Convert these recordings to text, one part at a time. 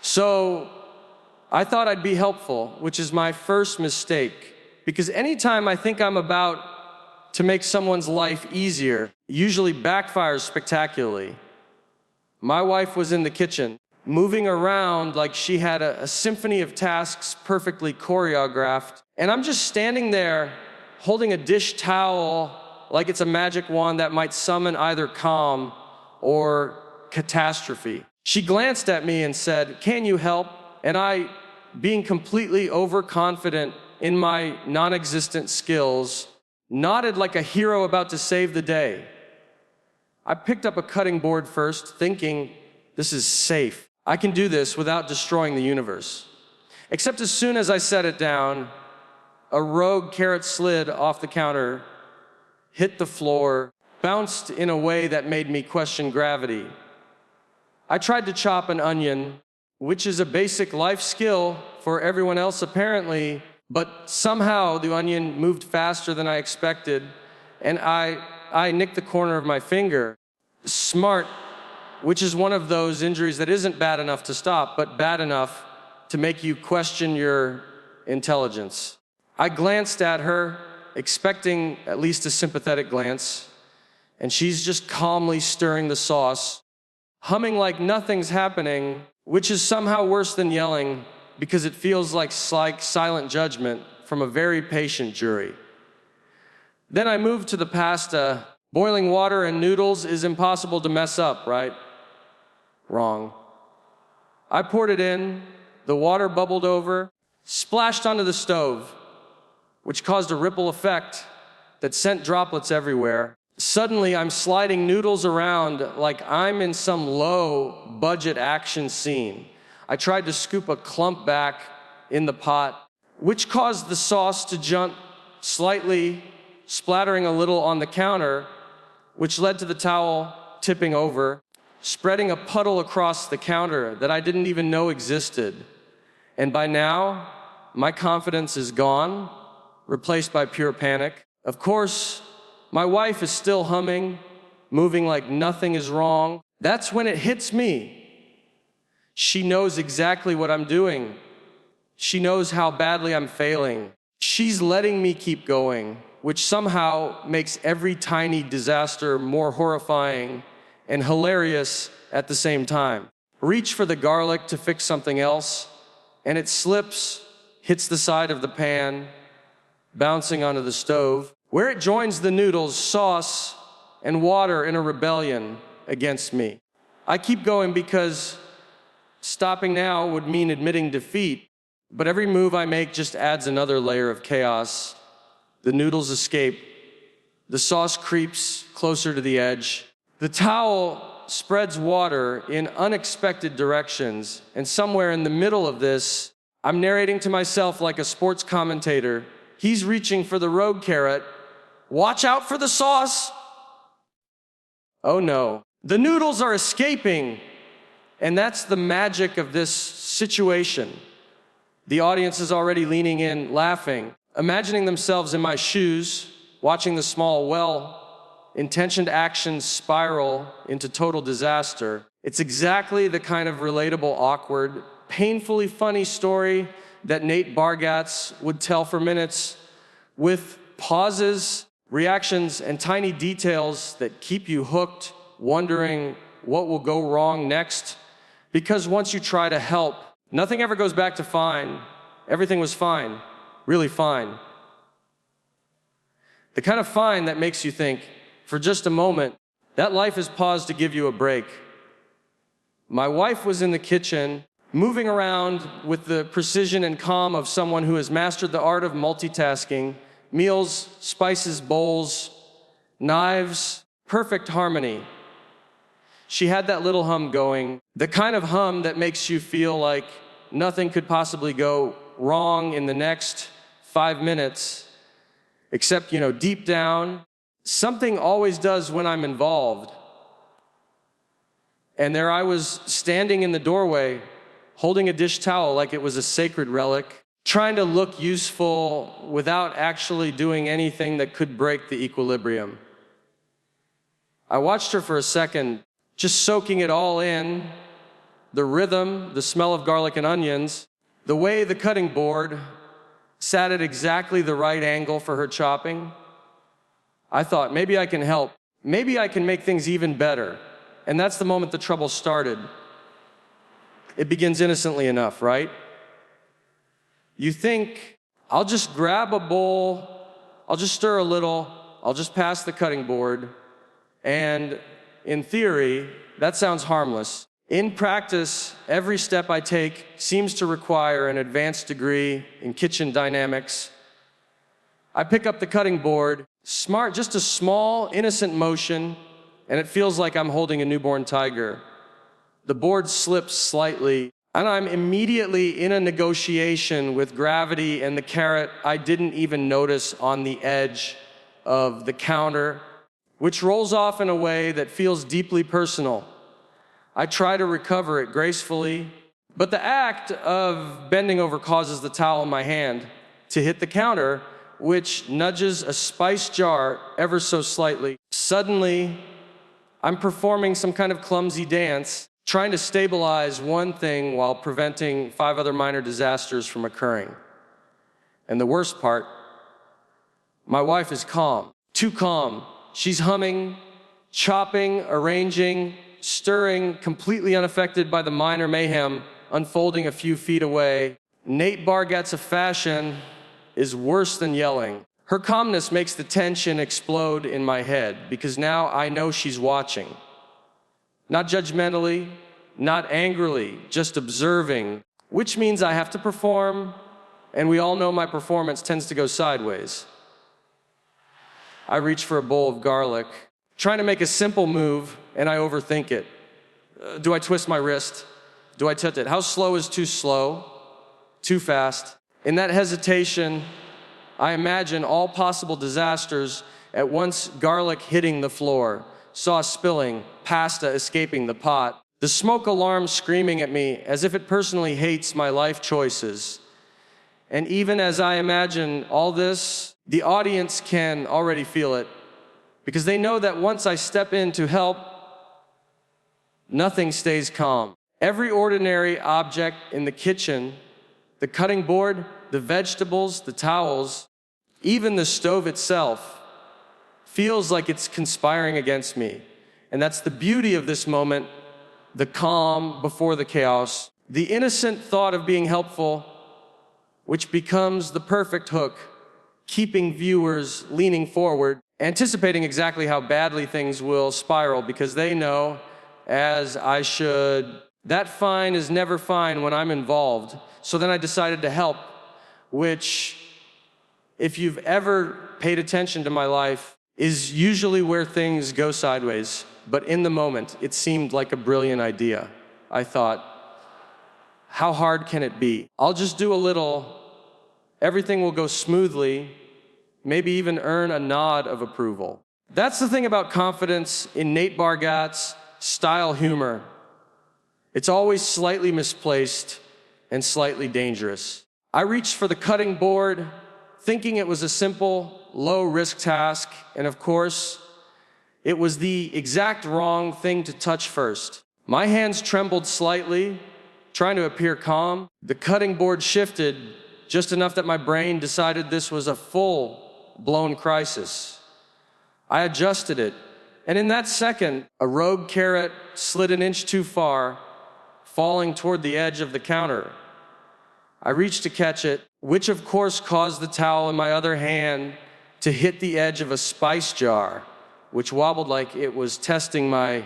So I thought I'd be helpful, which is my first mistake. Because anytime I think I'm about to make someone's life easier, it usually backfires spectacularly. My wife was in the kitchen, moving around like she had a symphony of tasks perfectly choreographed. And I'm just standing there holding a dish towel like it's a magic wand that might summon either calm or catastrophe. She glanced at me and said, "Can you help?" And I, being completely overconfident in my non-existent skills, nodded like a hero about to save the day. I picked up a cutting board first, thinking, this is safe. I can do this without destroying the universe. Except as soon as I set it down, a rogue carrot slid off the counter, hit the floor, bounced in a way that made me question gravity. I tried to chop an onion, which is a basic life skill for everyone else apparently, but somehow the onion moved faster than I expected, and I nicked the corner of my finger. Smart, which is one of those injuries that isn't bad enough to stop, but bad enough to make you question your intelligence. I glanced at her, expecting at least a sympathetic glance, and she's just calmly stirring the sauce, humming like nothing's happening, which is somehow worse than yelling because it feels like silent judgment from a very patient jury. Then I moved to the pasta. Boiling water and noodles is impossible to mess up, right? Wrong. I poured it in, the water bubbled over, splashed onto the stove, which caused a ripple effect that sent droplets everywhere. Suddenly, I'm sliding noodles around like I'm in some low-budget action scene. I tried to scoop a clump back in the pot, which caused the sauce to jump slightly, splattering a little on the counter, which led to the towel tipping over, spreading a puddle across the counter that I didn't even know existed. And by now, my confidence is gone, replaced by pure panic. Of course, my wife is still humming, moving like nothing is wrong. That's when it hits me. She knows exactly what I'm doing. She knows how badly I'm failing. She's letting me keep going, which somehow makes every tiny disaster more horrifying and hilarious at the same time. Reach for the garlic to fix something else, and it slips, hits the side of the pan, bouncing onto the stove, where it joins the noodles, sauce, and water in a rebellion against me. I keep going because stopping now would mean admitting defeat, but every move I make just adds another layer of chaos. The noodles escape. The sauce creeps closer to the edge. The towel spreads water in unexpected directions, and somewhere in the middle of this, I'm narrating to myself like a sports commentator. He's reaching for the rogue carrot. Watch out for the sauce! Oh no. The noodles are escaping, and that's the magic of this situation. The audience is already leaning in, laughing, imagining themselves in my shoes, watching the small, well-intentioned actions spiral into total disaster. It's exactly the kind of relatable, awkward, painfully funny story that Nate Bargatze would tell for minutes, with pauses, reactions, and tiny details that keep you hooked, wondering what will go wrong next. Because once you try to help, nothing ever goes back to fine. Everything was fine, really fine. The kind of fine that makes you think, for just a moment, that life is paused to give you a break. My wife was in the kitchen, moving around with the precision and calm of someone who has mastered the art of multitasking. Meals, spices, bowls, knives, perfect harmony. She had that little hum going, the kind of hum that makes you feel like nothing could possibly go wrong in the next 5 minutes, except, deep down, something always does when I'm involved. And there I was standing in the doorway, holding a dish towel like it was a sacred relic, trying to look useful without actually doing anything that could break the equilibrium. I watched her for a second, just soaking it all in, the rhythm, the smell of garlic and onions, the way the cutting board sat at exactly the right angle for her chopping. I thought, maybe I can help. Maybe I can make things even better. And that's the moment the trouble started. It begins innocently enough, right? You think, I'll just grab a bowl, I'll just stir a little, I'll just pass the cutting board, and in theory, that sounds harmless. In practice, every step I take seems to require an advanced degree in kitchen dynamics. I pick up the cutting board, just a small, innocent motion, and it feels like I'm holding a newborn tiger. The board slips slightly, and I'm immediately in a negotiation with gravity and the carrot I didn't even notice on the edge of the counter, which rolls off in a way that feels deeply personal. I try to recover it gracefully, but the act of bending over causes the towel in my hand to hit the counter, which nudges a spice jar ever so slightly. Suddenly, I'm performing some kind of clumsy dance, trying to stabilize one thing while preventing 5 other minor disasters from occurring. And the worst part, my wife is calm, too calm. She's humming, chopping, arranging, stirring, completely unaffected by the minor mayhem unfolding a few feet away. Nate Bargatze fashion is worse than yelling. Her calmness makes the tension explode in my head because now I know she's watching. Not judgmentally, not angrily, just observing, which means I have to perform, and we all know my performance tends to go sideways. I reach for a bowl of garlic, trying to make a simple move, and I overthink it. Do I twist my wrist? Do I tilt it? How slow is too slow? Too fast? In that hesitation, I imagine all possible disasters at once: garlic hitting the floor, sauce spilling, pasta escaping the pot, the smoke alarm screaming at me as if it personally hates my life choices. And even as I imagine all this, the audience can already feel it, because they know that once I step in to help, nothing stays calm. Every ordinary object in the kitchen, the cutting board, the vegetables, the towels, even the stove itself, feels like it's conspiring against me. And that's the beauty of this moment, the calm before the chaos, the innocent thought of being helpful, which becomes the perfect hook, keeping viewers leaning forward, anticipating exactly how badly things will spiral, because they know, as I should, that fine is never fine when I'm involved. So then I decided to help, which, if you've ever paid attention to my life, is usually where things go sideways. But in the moment, it seemed like a brilliant idea. I thought, how hard can it be? I'll just do a little, everything will go smoothly, maybe even earn a nod of approval. That's the thing about confidence in Nate Bargatze style humor. It's always slightly misplaced and slightly dangerous. I reached for the cutting board, thinking it was a simple, low-risk task, and of course, it was the exact wrong thing to touch first. My hands trembled slightly, trying to appear calm. The cutting board shifted just enough that my brain decided this was a full-blown crisis. I adjusted it, and in that second, a rogue carrot slid an inch too far, falling toward the edge of the counter. I reached to catch it, which of course caused the towel in my other hand to hit the edge of a spice jar, which wobbled like it was testing my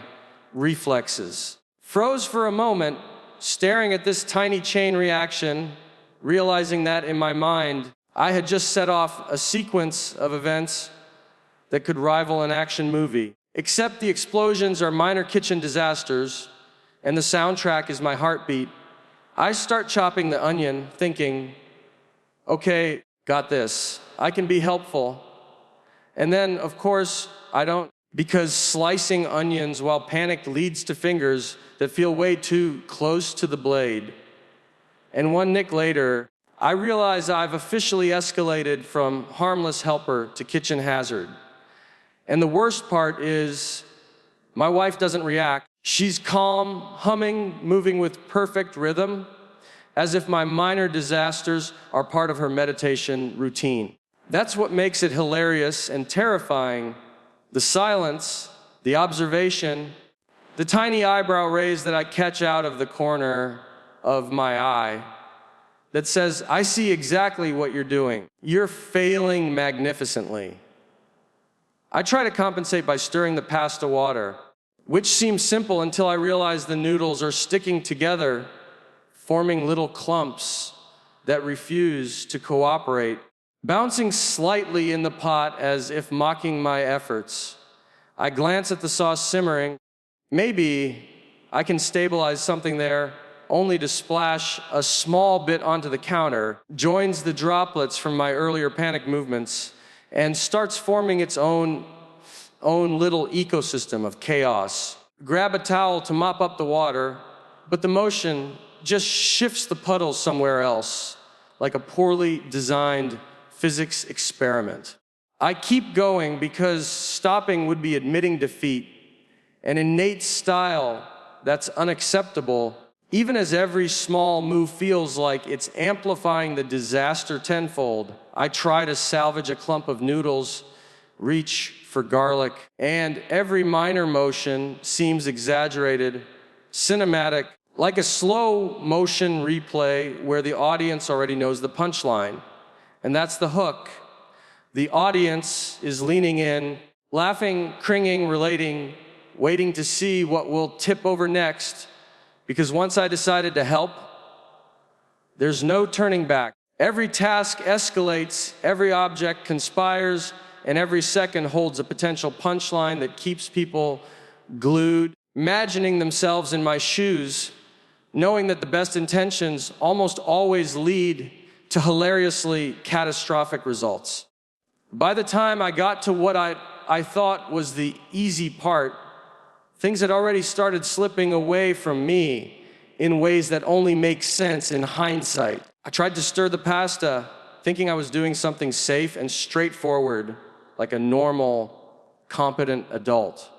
reflexes. Froze for a moment, staring at this tiny chain reaction, realizing that in my mind, I had just set off a sequence of events that could rival an action movie. Except the explosions are minor kitchen disasters, and the soundtrack is my heartbeat. I start chopping the onion, thinking, okay, got this. I can be helpful. And then, of course, I don't, because slicing onions while panicked leads to fingers that feel way too close to the blade. And one nick later, I realize I've officially escalated from harmless helper to kitchen hazard. And the worst part is, my wife doesn't react. She's calm, humming, moving with perfect rhythm, as if my minor disasters are part of her meditation routine. That's what makes it hilarious and terrifying. The silence, the observation, the tiny eyebrow raise that I catch out of the corner of my eye that says, I see exactly what you're doing. You're failing magnificently. I try to compensate by stirring the pasta water, which seems simple until I realize the noodles are sticking together, forming little clumps that refuse to cooperate, bouncing slightly in the pot as if mocking my efforts. I glance at the sauce simmering. Maybe I can stabilize something there, only to splash a small bit onto the counter, joins the droplets from my earlier panic movements, and starts forming its own little ecosystem of chaos. Grab a towel to mop up the water, but the motion just shifts the puddles somewhere else, like a poorly designed physics experiment. I keep going because stopping would be admitting defeat, and in Nate's style, that's unacceptable, even as every small move feels like it's amplifying the disaster tenfold. I try to salvage a clump of noodles, reach for garlic, and every minor motion seems exaggerated, cinematic, like a slow motion replay where the audience already knows the punchline. And that's the hook. The audience is leaning in, laughing, cringing, relating, waiting to see what will tip over next. Because once I decided to help, there's no turning back. Every task escalates, every object conspires, and every second holds a potential punchline that keeps people glued, imagining themselves in my shoes, knowing that the best intentions almost always lead to hilariously catastrophic results. By the time I got to what I thought was the easy part, things had already started slipping away from me in ways that only make sense in hindsight. I tried to stir the pasta, thinking I was doing something safe and straightforward, like a normal, competent adult.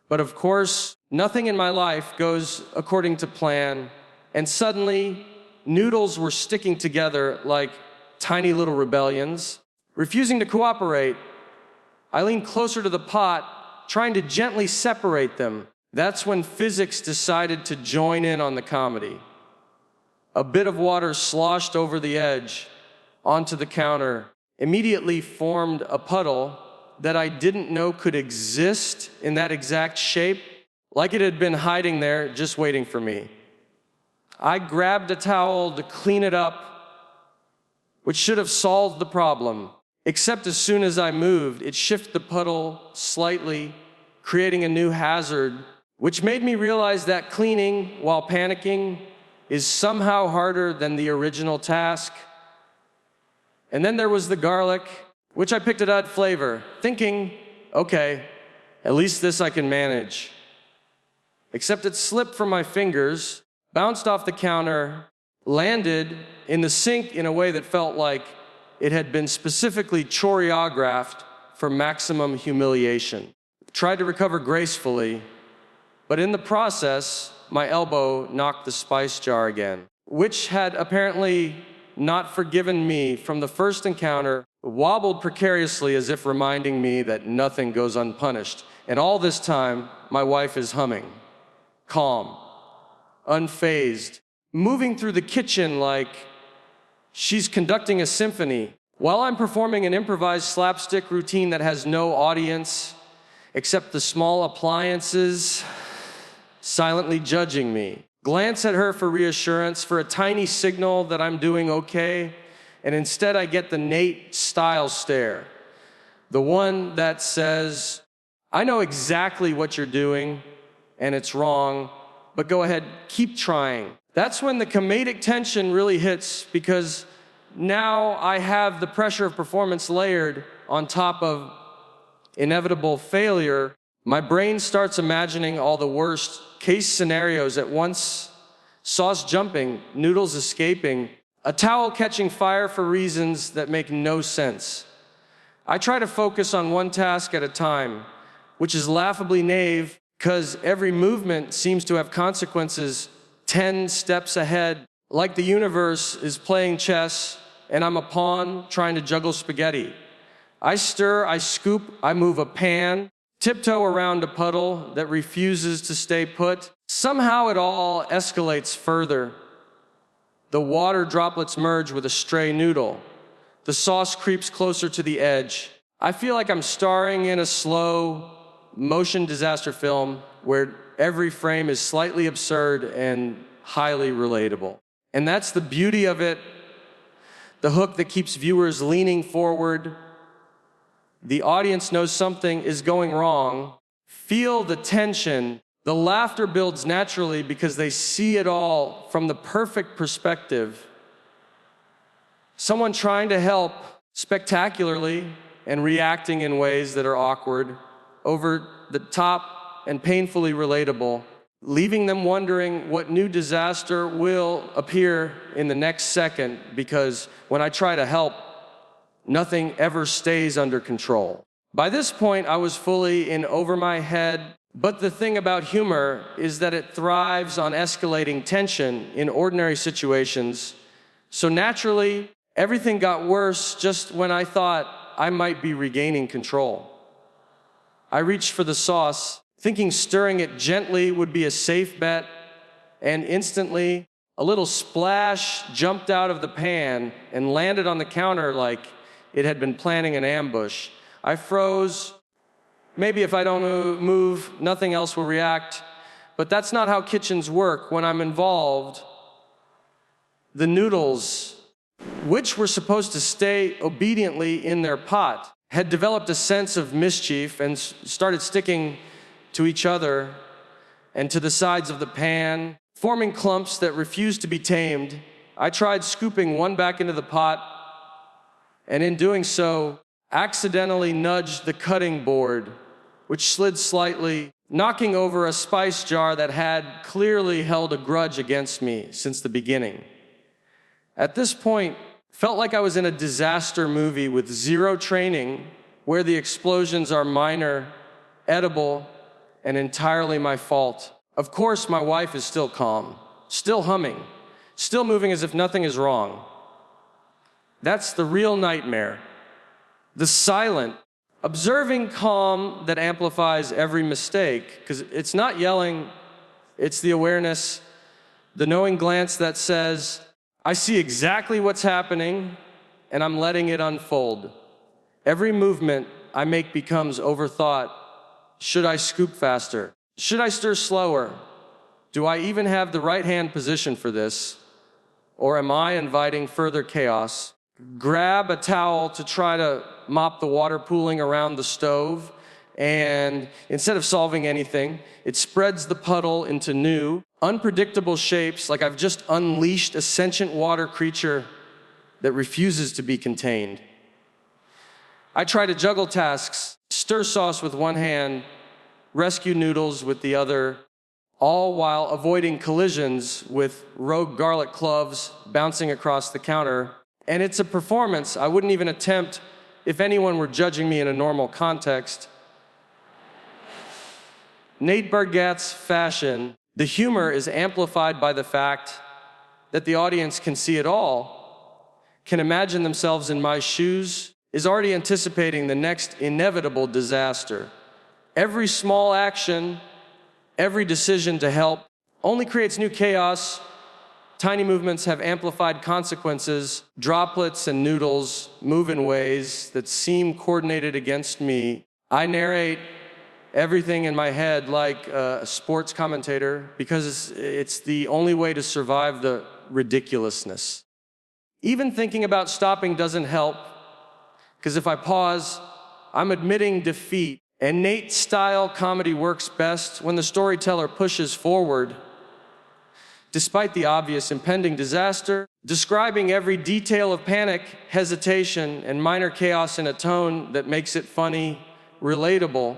But of course, nothing in my life goes according to plan, and suddenly, noodles were sticking together like tiny little rebellions. Refusing to cooperate, I leaned closer to the pot, trying to gently separate them. That's when physics decided to join in on the comedy. A bit of water sloshed over the edge, onto the counter, immediately formed a puddle that I didn't know could exist in that exact shape, like it had been hiding there, just waiting for me. I grabbed a towel to clean it up, which should have solved the problem, except as soon as I moved, it shifted the puddle slightly, creating a new hazard, which made me realize that cleaning while panicking is somehow harder than the original task. And then there was the garlic, which I picked at odd flavor, thinking, okay, at least this I can manage. Except it slipped from my fingers, bounced off the counter, landed in the sink in a way that felt like it had been specifically choreographed for maximum humiliation. Tried to recover gracefully, but in the process, my elbow knocked the spice jar again, which had apparently not forgiven me from the first encounter, wobbled precariously as if reminding me that nothing goes unpunished. And all this time, my wife is humming, calm, unfazed, moving through the kitchen like she's conducting a symphony, while I'm performing an improvised slapstick routine that has no audience except the small appliances silently judging me. Glance at her for reassurance, for a tiny signal that I'm doing okay, and instead I get the Nate style stare, the one that says, I know exactly what you're doing, and it's wrong, but go ahead, keep trying. That's when the comedic tension really hits, because now I have the pressure of performance layered on top of inevitable failure. My brain starts imagining all the worst case scenarios at once: sauce jumping, noodles escaping, a towel catching fire for reasons that make no sense. I try to focus on one task at a time, which is laughably naive, because every movement seems to have consequences 10 steps ahead, like the universe is playing chess and I'm a pawn trying to juggle spaghetti. I stir, I scoop, I move a pan, tiptoe around a puddle that refuses to stay put. Somehow it all escalates further. The water droplets merge with a stray noodle. The sauce creeps closer to the edge. I feel like I'm starring in a slow motion disaster film where every frame is slightly absurd and highly relatable. And that's the beauty of it, the hook that keeps viewers leaning forward. The audience knows something is going wrong. Feel the tension. The laughter builds naturally because they see it all from the perfect perspective. Someone trying to help spectacularly and reacting in ways that are awkward, over the top and painfully relatable, leaving them wondering what new disaster will appear in the next second, because when I try to help, nothing ever stays under control. By this point, I was fully in over my head, but the thing about humor is that it thrives on escalating tension in ordinary situations. So naturally, everything got worse just when I thought I might be regaining control. I reached for the sauce, thinking stirring it gently would be a safe bet, and instantly, a little splash jumped out of the pan and landed on the counter like it had been planning an ambush. I froze. Maybe if I don't move, nothing else will react. But that's not how kitchens work when I'm involved. The noodles, which were supposed to stay obediently in their pot, had developed a sense of mischief and started sticking to each other and to the sides of the pan, forming clumps that refused to be tamed. I tried scooping one back into the pot, and in doing so, accidentally nudged the cutting board, which slid slightly, knocking over a spice jar that had clearly held a grudge against me since the beginning. At this point, felt like I was in a disaster movie with zero training, where the explosions are minor, edible, and entirely my fault. Of course, my wife is still calm, still humming, still moving as if nothing is wrong. That's the real nightmare. The silent, observing calm that amplifies every mistake, because it's not yelling, it's the awareness, the knowing glance that says, I see exactly what's happening, and I'm letting it unfold. Every movement I make becomes overthought. Should I scoop faster? Should I stir slower? Do I even have the right hand position for this? Or am I inviting further chaos? Grab a towel to try to mop the water pooling around the stove, and instead of solving anything, it spreads the puddle into new, unpredictable shapes, like I've just unleashed a sentient water creature that refuses to be contained. I try to juggle tasks, stir sauce with one hand, rescue noodles with the other, all while avoiding collisions with rogue garlic cloves bouncing across the counter. And it's a performance I wouldn't even attempt if anyone were judging me in a normal context. Nate Bargatze fashion, the humor is amplified by the fact that the audience can see it all, can imagine themselves in my shoes, is already anticipating the next inevitable disaster. Every small action, every decision to help only creates new chaos. Tiny movements have amplified consequences. Droplets and noodles move in ways that seem coordinated against me. I narrate everything in my head like a sports commentator because it's the only way to survive the ridiculousness. Even thinking about stopping doesn't help, because if I pause, I'm admitting defeat. And Nate-style comedy works best when the storyteller pushes forward. Despite the obvious impending disaster, describing every detail of panic, hesitation, and minor chaos in a tone that makes it funny, relatable,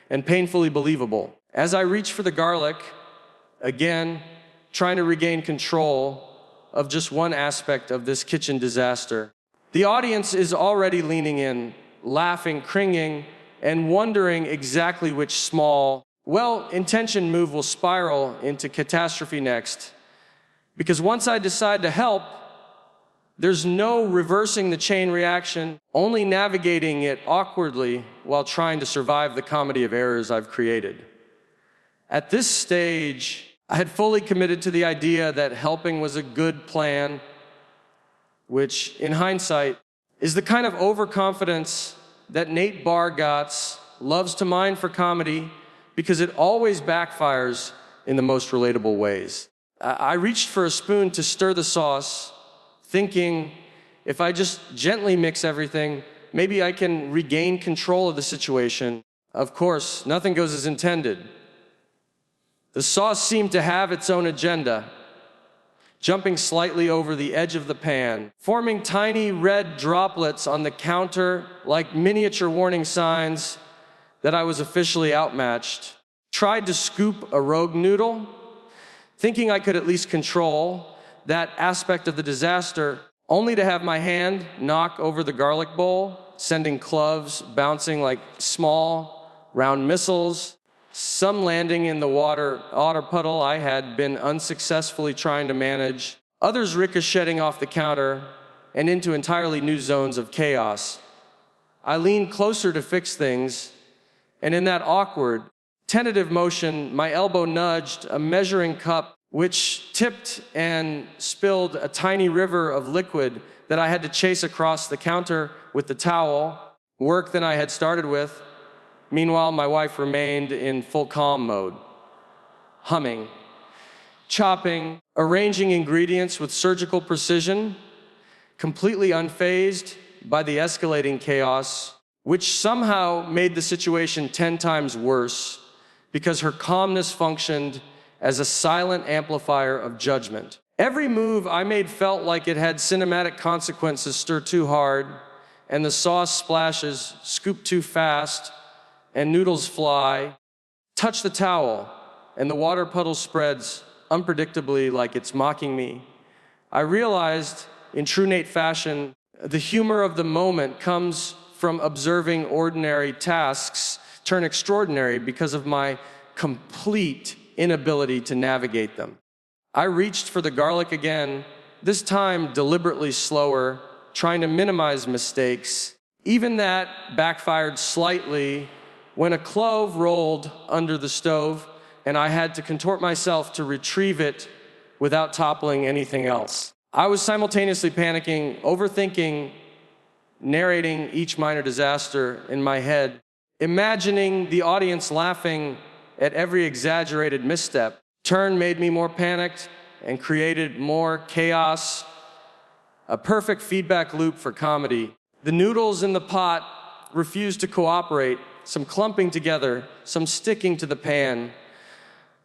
and painfully believable. As I reach for the garlic, again, trying to regain control of just one aspect of this kitchen disaster, the audience is already leaning in, laughing, cringing, and wondering exactly which small, well-intentioned move will spiral into catastrophe next. Because once I decide to help, there's no reversing the chain reaction, only navigating it awkwardly while trying to survive the comedy of errors I've created. At this stage, I had fully committed to the idea that helping was a good plan, which, in hindsight, is the kind of overconfidence that Nate Bargatze loves to mine for comedy because it always backfires in the most relatable ways. I reached for a spoon to stir the sauce, thinking if I just gently mix everything, maybe I can regain control of the situation. Of course, nothing goes as intended. The sauce seemed to have its own agenda, jumping slightly over the edge of the pan, forming tiny red droplets on the counter like miniature warning signs that I was officially outmatched. Tried to scoop a rogue noodle, thinking I could at least control that aspect of the disaster, only to have my hand knock over the garlic bowl, sending cloves bouncing like small, round missiles, some landing in the water puddle I had been unsuccessfully trying to manage, others ricocheting off the counter and into entirely new zones of chaos. I leaned closer to fix things, and in that awkward, tentative motion, my elbow nudged a measuring cup which tipped and spilled a tiny river of liquid that I had to chase across the counter with the towel, work that I had started with. Meanwhile, my wife remained in full calm mode, humming, chopping, arranging ingredients with surgical precision, completely unfazed by the escalating chaos, which somehow made the situation 10 times worse because her calmness functioned as a silent amplifier of judgment. Every move I made felt like it had cinematic consequences: stir too hard, and the sauce splashes, scoop too fast, and noodles fly, touch the towel, and the water puddle spreads unpredictably like it's mocking me. I realized, in true Nate fashion, the humor of the moment comes from observing ordinary tasks turn extraordinary because of my complete inability to navigate them. I reached for the garlic again, this time deliberately slower, trying to minimize mistakes. Even that backfired slightly when a clove rolled under the stove and I had to contort myself to retrieve it without toppling anything else. I was simultaneously panicking, overthinking, narrating each minor disaster in my head, imagining the audience laughing at every exaggerated misstep. Turn made me more panicked and created more chaos. A perfect feedback loop for comedy. The noodles in the pot refused to cooperate, some clumping together, some sticking to the pan,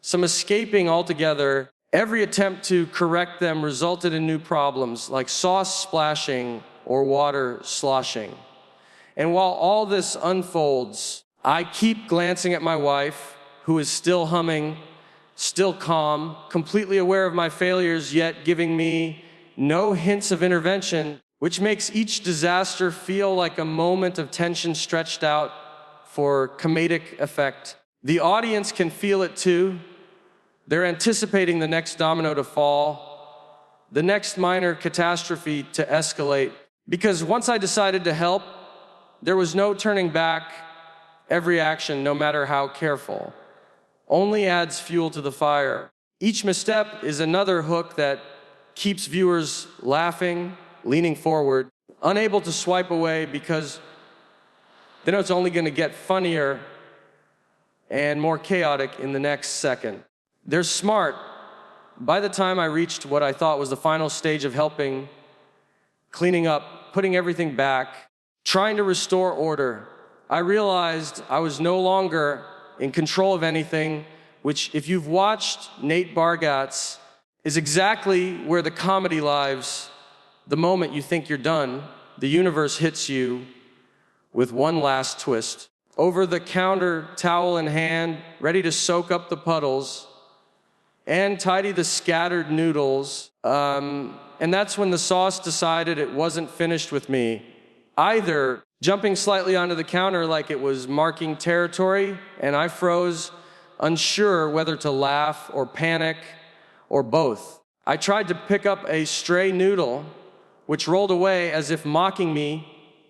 some escaping altogether. Every attempt to correct them resulted in new problems, like sauce splashing or water sloshing. And while all this unfolds, I keep glancing at my wife, who is still humming, still calm, completely aware of my failures, yet giving me no hints of intervention, which makes each disaster feel like a moment of tension stretched out for comedic effect. The audience can feel it too. They're anticipating the next domino to fall, the next minor catastrophe to escalate. Because once I decided to help, there was no turning back. Every action, no matter how careful, only adds fuel to the fire. Each misstep is another hook that keeps viewers laughing, leaning forward, unable to swipe away because they know it's only going to get funnier and more chaotic in the next second. They're smart. By the time I reached what I thought was the final stage of helping, cleaning up, putting everything back, trying to restore order, I realized I was no longer in control of anything, which, if you've watched Nate Bargatze, is exactly where the comedy lives. The moment you think you're done, the universe hits you with one last twist. Over the counter, towel in hand, ready to soak up the puddles and tidy the scattered noodles. And that's when the sauce decided it wasn't finished with me either, jumping slightly onto the counter like it was marking territory, and I froze unsure whether to laugh or panic or both. I tried to pick up a stray noodle, which rolled away as if mocking me,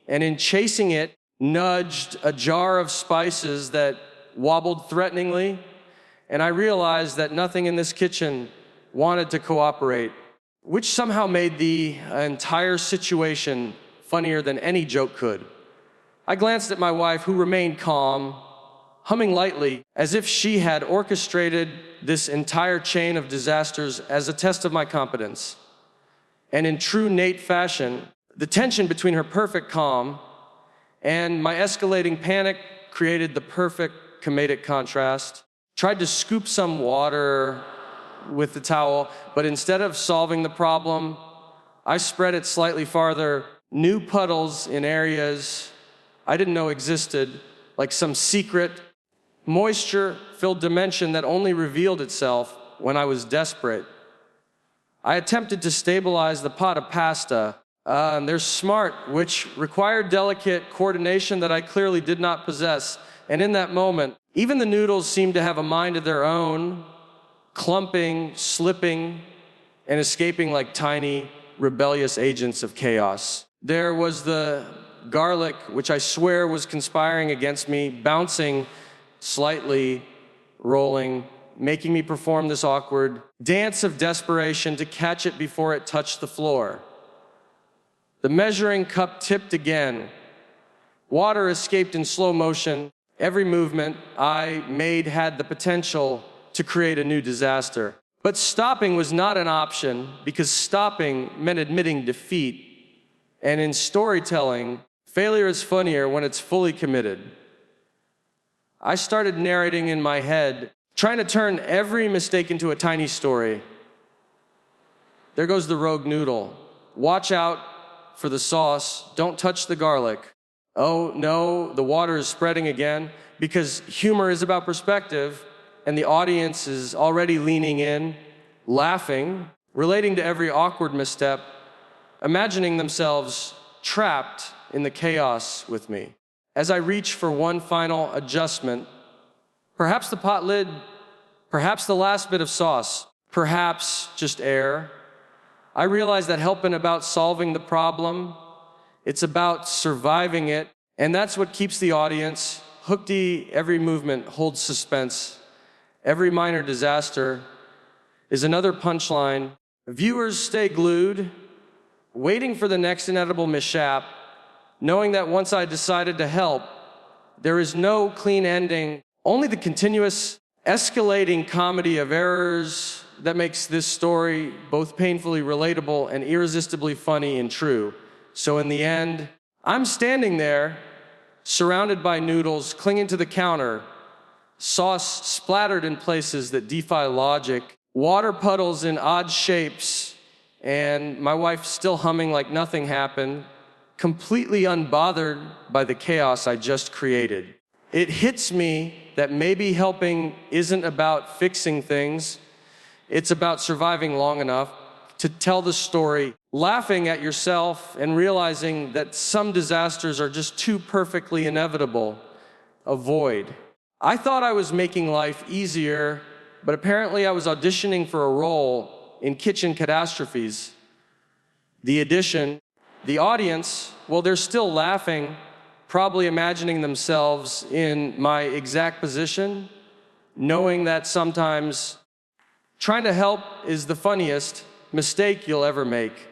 and in chasing it, nudged a jar of spices that wobbled threateningly, and I realized that nothing in this kitchen wanted to cooperate, which somehow made the entire situation funnier than any joke could. I glanced at my wife, who remained calm, humming lightly, as if she had orchestrated this entire chain of disasters as a test of my competence. And in true Nate fashion, the tension between her perfect calm and my escalating panic created the perfect comedic contrast. Tried to scoop some water with the towel, but instead of solving the problem, I spread it slightly farther, new puddles in areas I didn't know existed, like some secret, moisture-filled dimension that only revealed itself when I was desperate. I attempted to stabilize the pot of pasta, and they're smart, which required delicate coordination that I clearly did not possess. And in that moment, even the noodles seemed to have a mind of their own, clumping, slipping, and escaping like tiny, rebellious agents of chaos. There was the garlic, which I swear was conspiring against me, bouncing slightly, rolling, making me perform this awkward dance of desperation to catch it before it touched the floor. The measuring cup tipped again. Water escaped in slow motion. Every movement I made had the potential to create a new disaster. But stopping was not an option, because stopping meant admitting defeat. And in storytelling, failure is funnier when it's fully committed. I started narrating in my head, trying to turn every mistake into a tiny story. There goes the rogue noodle. Watch out for the sauce. Don't touch the garlic. Oh no, the water is spreading again, because humor is about perspective, and the audience is already leaning in, laughing, relating to every awkward misstep, imagining themselves trapped in the chaos with me. As I reach for one final adjustment, perhaps the pot lid, perhaps the last bit of sauce, perhaps just air, I realize that help isn't about solving the problem. It's about surviving it, and that's what keeps the audience hooked. Every movement holds suspense. Every minor disaster is another punchline. Viewers stay glued, waiting for the next inedible mishap, knowing that once I decided to help, there is no clean ending, only the continuous escalating comedy of errors that makes this story both painfully relatable and irresistibly funny and true. So in the end, I'm standing there, surrounded by noodles, clinging to the counter, sauce splattered in places that defy logic, water puddles in odd shapes, and my wife still humming like nothing happened, completely unbothered by the chaos I just created. It hits me that maybe helping isn't about fixing things, it's about surviving long enough to tell the story, laughing at yourself and realizing that some disasters are just too perfectly inevitable. Avoid. I thought I was making life easier, but apparently I was auditioning for a role in kitchen catastrophes. The addition, the audience, well, they're still laughing, probably imagining themselves in my exact position, knowing that sometimes trying to help is the funniest mistake you'll ever make.